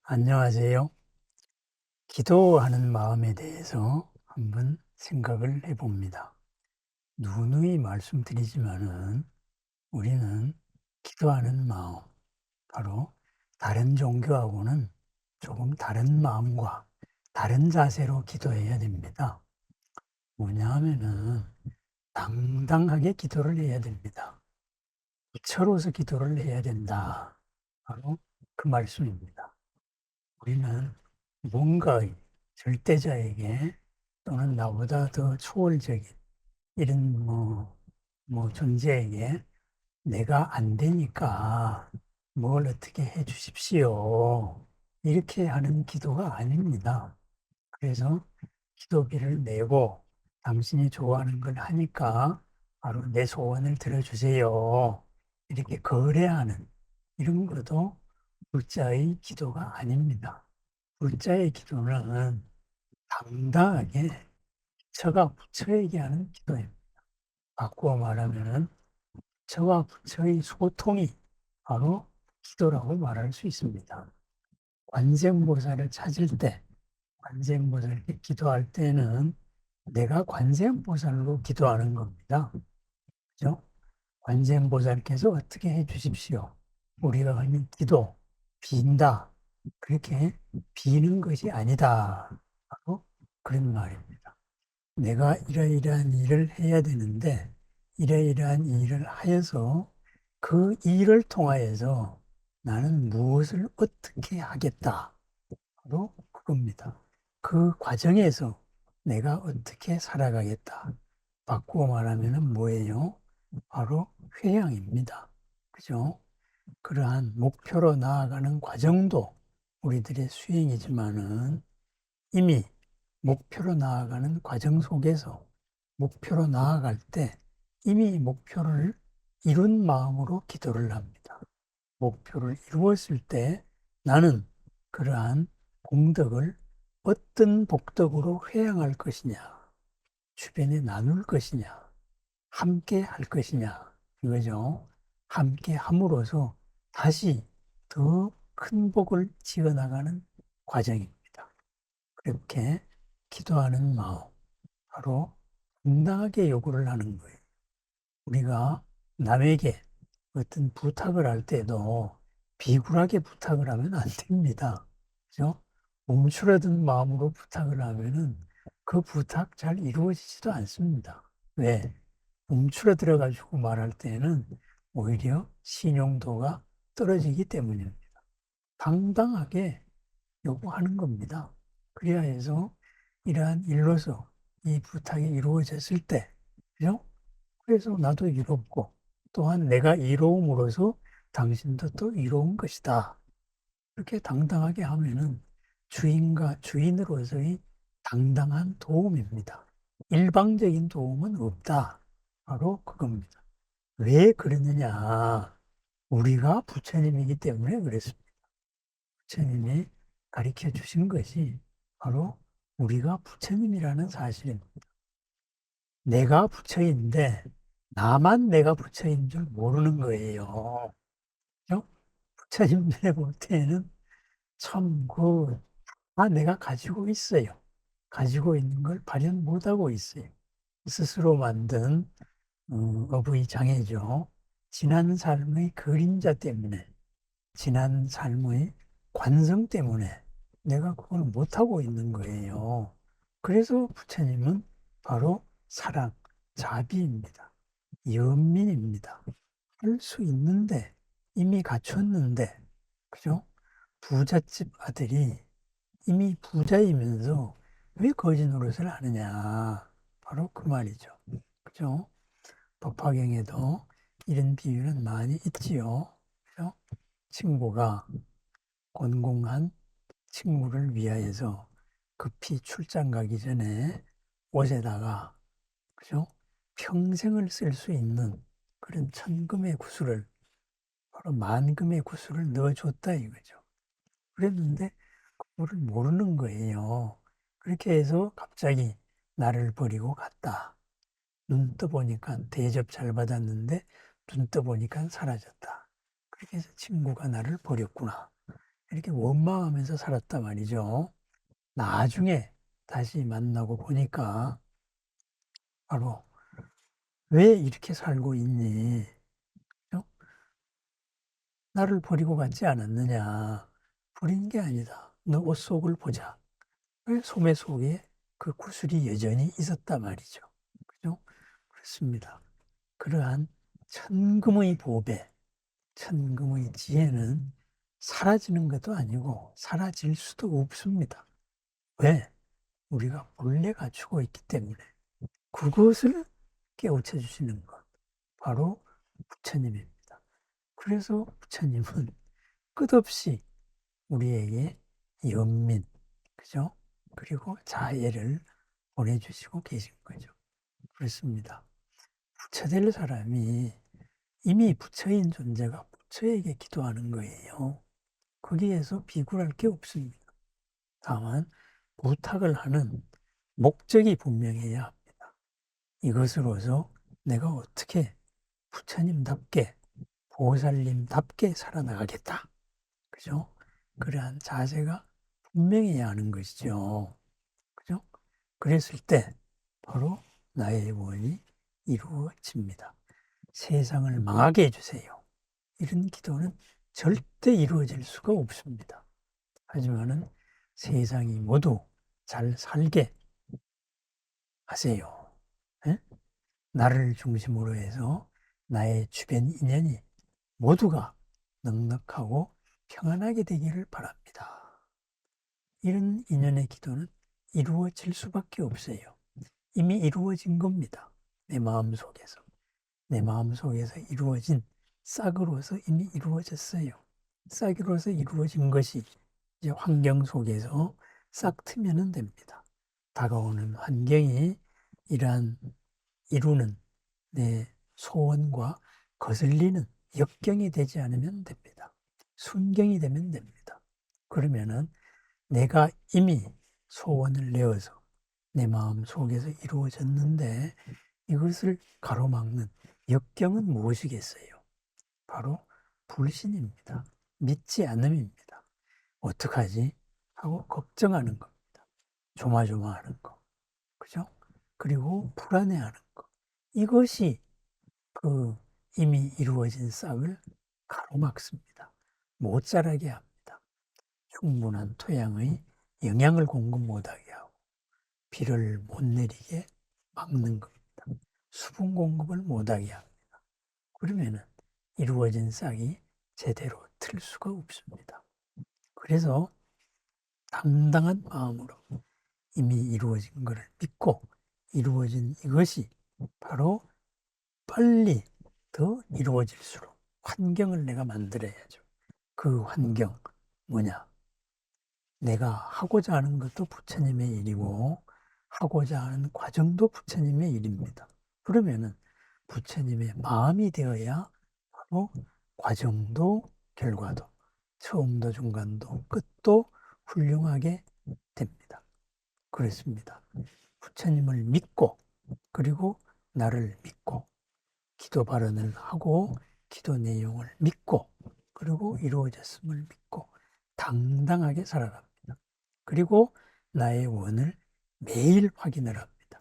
안녕하세요. 기도하는 마음에 대해서 한번 생각을 해봅니다. 누누이 말씀드리지만은 우리는 기도하는 마음, 바로 다른 종교하고는 조금 다른 마음과 다른 자세로 기도해야 됩니다. 뭐냐 하면은 당당하게 기도를 해야 됩니다. 부처로서 기도를 해야 된다. 바로 그 말씀입니다. 우리는 뭔가의 절대자에게 또는 나보다 더 초월적인 이런 존재에게 내가 안 되니까 뭘 어떻게 해 주십시오. 이렇게 하는 기도가 아닙니다. 그래서 기도비를 내고 당신이 좋아하는 걸 하니까 바로 내 소원을 들어주세요. 이렇게 거래하는 이런 것도 불자의 기도가 아닙니다. 불자의 기도는 당당하게 부처가 부처에게 하는 기도입니다. 바꾸어 말하면 부처와 부처의 소통이 바로 기도라고 말할 수 있습니다. 관세음보살을 찾을 때, 관세음보살께 기도할 때는 내가 관세음보살로 기도하는 겁니다. 그죠? 관세음보살께서 어떻게 해 주십시오. 우리가 하는 기도, 빈다. 그렇게 비는 것이 아니다. 바로 그런 말입니다. 내가 이러이러한 일을 해야 되는데, 이러이러한 일을 하여서 그 일을 통하여서 나는 무엇을 어떻게 하겠다. 바로 그겁니다. 그 과정에서 내가 어떻게 살아가겠다. 바꾸어 말하면 뭐예요? 바로 회양입니다. 그죠? 그러한 목표로 나아가는 과정도 우리들의 수행이지만은 이미 목표로 나아가는 과정 속에서 목표로 나아갈 때 이미 목표를 이룬 마음으로 기도를 합니다. 목표를 이루었을 때 나는 그러한 공덕을 어떤 복덕으로 회양할 것이냐, 주변에 나눌 것이냐, 함께 할 것이냐, 이거죠. 함께 함으로써 다시 더 큰 복을 지어나가는 과정입니다. 그렇게 기도하는 마음, 바로 당당하게 요구를 하는 거예요. 우리가 남에게 어떤 부탁을 할 때도 비굴하게 부탁을 하면 안 됩니다. 그죠? 움츠러든 마음으로 부탁을 하면은 그 부탁 잘 이루어지지도 않습니다. 왜? 움츠러들어 가지고 말할 때는 오히려 신용도가 떨어지기 때문입니다. 당당하게 요구하는 겁니다. 그래야 해서 이러한 일로서 이 부탁이 이루어졌을 때, 그죠? 그래서 나도 이롭고 또한 내가 이로움으로써 당신도 또 이로운 것이다. 이렇게 당당하게 하면은 주인과 주인으로서의 당당한 도움입니다. 일방적인 도움은 없다. 바로 그겁니다. 왜 그러느냐? 우리가 부처님이기 때문에 그랬습니다. 부처님이 가르쳐 주신 것이 바로 우리가 부처님이라는 사실입니다. 내가 부처인데 나만 내가 부처인 줄 모르는 거예요. 그죠? 부처님들의 볼 때는 참 내가 가지고 있어요. 가지고 있는 걸 발현 못하고 있어요. 스스로 만든 어부의 장애죠. 지난 삶의 그림자 때문에, 지난 삶의 관성 때문에 내가 그걸 못하고 있는 거예요. 그래서 부처님은 바로 사랑, 자비입니다. 연민입니다. 할 수 있는데, 이미 갖췄는데, 그죠? 부잣집 아들이 이미 부자이면서 왜 거지 노릇을 하느냐. 바로 그 말이죠. 그죠? 법화경에도 이런 비유는 많이 있지요. 그죠? 친구가 곤궁한 친구를 위하여서 급히 출장 가기 전에 옷에다가 그죠? 평생을 쓸 수 있는 그런 천금의 구슬을 바로 만금의 구슬을 넣어줬다 이거죠. 그랬는데 그거를 모르는 거예요. 그렇게 해서 갑자기 나를 버리고 갔다. 눈 떠보니까 대접 잘 받았는데 눈 떠보니까 사라졌다. 그렇게 해서 친구가 나를 버렸구나. 이렇게 원망하면서 살았단 말이죠. 나중에 다시 만나고 보니까 바로 왜 이렇게 살고 있니? 어? 나를 버리고 갔지 않았느냐? 버린 게 아니다. 너 옷 속을 보자. 왜 소매 속에 그 구슬이 여전히 있었단 말이죠. 그죠? 그렇습니다. 그러한 천금의 보배, 천금의 지혜는 사라지는 것도 아니고 사라질 수도 없습니다. 왜? 우리가 본래 갖추고 있기 때문에 그것을 깨우쳐 주시는 것, 바로 부처님입니다. 그래서 부처님은 끝없이 우리에게 연민, 그죠? 그리고 자애를 보내주시고 계신 거죠. 그렇습니다. 부처 될 사람이 이미 부처인 존재가 부처에게 기도하는 거예요. 거기에서 비굴할 게 없습니다. 다만 부탁을 하는 목적이 분명해야 합니다. 이것으로서 내가 어떻게 부처님답게 보살님답게 살아나가겠다. 그죠? 그러한 자세가 분명해야 하는 것이죠. 그죠? 그랬을 때 바로 나의 원이 이루어집니다. 세상을 망하게 해주세요. 이런 기도는 절대 이루어질 수가 없습니다. 하지만은 세상이 모두 잘 살게 하세요. 예? 나를 중심으로 해서 나의 주변 인연이 모두가 넉넉하고 평안하게 되기를 바랍니다. 이런 인연의 기도는 이루어질 수밖에 없어요. 이미 이루어진 겁니다. 내 마음 속에서. 내 마음 속에서 이루어진 싹으로서 이미 이루어졌어요. 싹으로서 이루어진 것이 이제 환경 속에서 싹 트면 됩니다. 다가오는 환경이 이러한 이루는 내 소원과 거슬리는 역경이 되지 않으면 됩니다. 순경이 되면 됩니다. 그러면은 내가 이미 소원을 내어서 내 마음 속에서 이루어졌는데 이것을 가로막는 역경은 무엇이겠어요? 바로 불신입니다. 믿지 않음입니다. 어떡하지? 하고 걱정하는 겁니다. 조마조마하는 거. 그죠? 그리고 불안해하는 거. 이것이 그 이미 이루어진 싹을 가로막습니다. 못 자라게 합니다. 충분한 토양의 영양을 공급 못하게 하고 비를 못 내리게 막는 겁니다. 수분 공급을 못하게 합니다. 그러면은 이루어진 싹이 제대로 틀 수가 없습니다. 그래서 당당한 마음으로 이미 이루어진 것을 믿고 이루어진 이것이 바로 빨리 더 이루어질수록 환경을 내가 만들어야죠. 그 환경 뭐냐? 내가 하고자 하는 것도 부처님의 일이고 하고자 하는 과정도 부처님의 일입니다. 그러면은 부처님의 마음이 되어야 바로 과정도 결과도 처음도 중간도 끝도 훌륭하게 됩니다. 그렇습니다. 부처님을 믿고 그리고 나를 믿고 기도 발언을 하고 기도 내용을 믿고 그리고 이루어졌음을 믿고 당당하게 살아갑니다. 그리고 나의 원을 매일 확인을 합니다.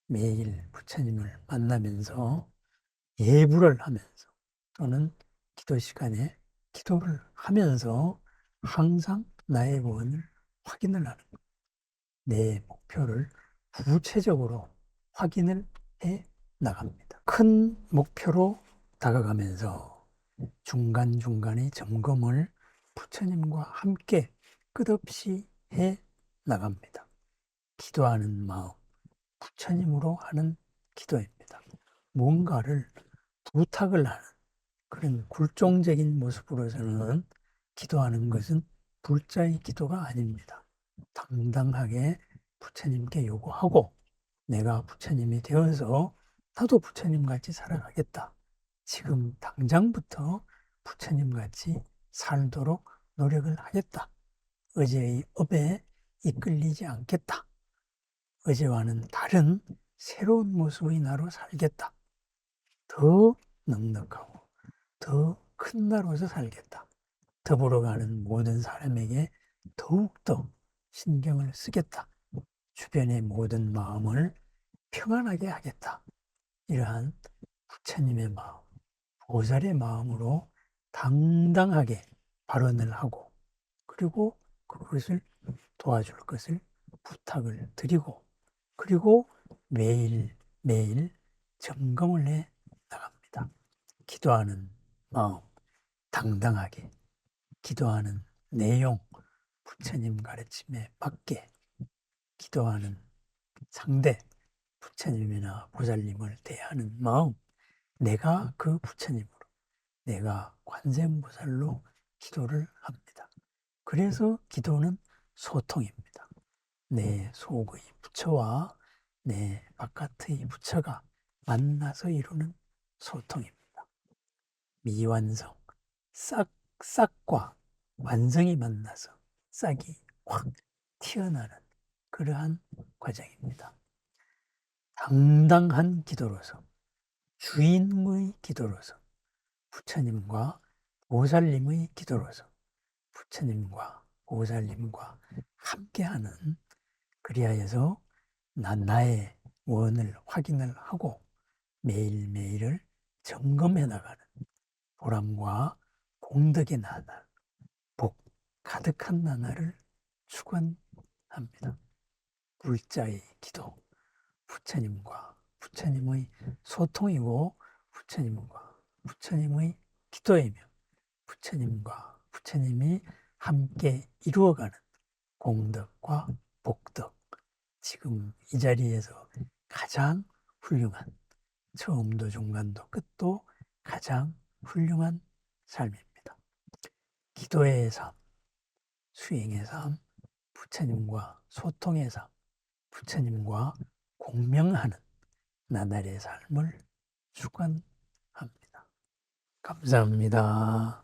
매일 부처님을 만나면서 예불을 하면서 또는 기도 시간에 기도를 하면서 항상 나의 원을 확인을 하는 거예요. 내 목표를 구체적으로 확인을 해 나갑니다. 큰 목표로 다가가면서 중간중간에 점검을 부처님과 함께 끝없이 해 나갑니다. 기도하는 마음, 부처님으로 하는 기도입니다. 뭔가를 부탁을 하는 그런 굴종적인 모습으로서는 기도하는 것은 불자의 기도가 아닙니다. 당당하게 부처님께 요구하고 내가 부처님이 되어서 나도 부처님 같이 살아가겠다. 지금 당장부터 부처님 같이 살도록 노력을 하겠다. 어제의 업에 이끌리지 않겠다. 어제와는 다른 새로운 모습의 나로 살겠다. 더 넉넉하고 더 큰 나로서 살겠다. 더불어 가는 모든 사람에게 더욱더 신경을 쓰겠다. 주변의 모든 마음을 평안하게 하겠다. 이러한 부처님의 마음, 보살의 마음으로 당당하게 발언을 하고, 그리고 그것을 도와줄 것을 부탁을 드리고, 그리고 매일매일 점검을 해 나갑니다. 기도하는 마음, 당당하게 기도하는 내용, 부처님 가르침에 맞게 기도하는 상대, 부처님이나 보살님을 대하는 마음, 내가 그 부처님으로, 내가 관세음보살로 기도를 합니다. 그래서 기도는 소통입니다. 내 속의 부처와 내 바깥의 부처가 만나서 이루는 소통입니다. 미완성, 싹과 완성이 만나서 싹이 확 튀어나오는 그러한 과정입니다. 당당한 기도로서, 주인의 기도로서, 부처님과 보살님의 기도로서 부처님과 보살님과 함께하는, 그리하여서 나의 원을 확인을 하고 매일매일을 점검해 나가는 보람과 공덕의 나날, 복 가득한 나날을 축원합니다. 불자의 기도, 부처님의 소통이고 부처님과 부처님의 기도이며 부처님과 부처님이 함께 이루어가는 공덕과 복덕, 지금 이 자리에서 가장 훌륭한, 처음도 중간도 끝도 가장 훌륭한 삶입니다. 기도의 삶, 수행의 삶, 부처님과 소통의 삶, 부처님과 공명하는 나날의 삶을 축원합니다. 감사합니다.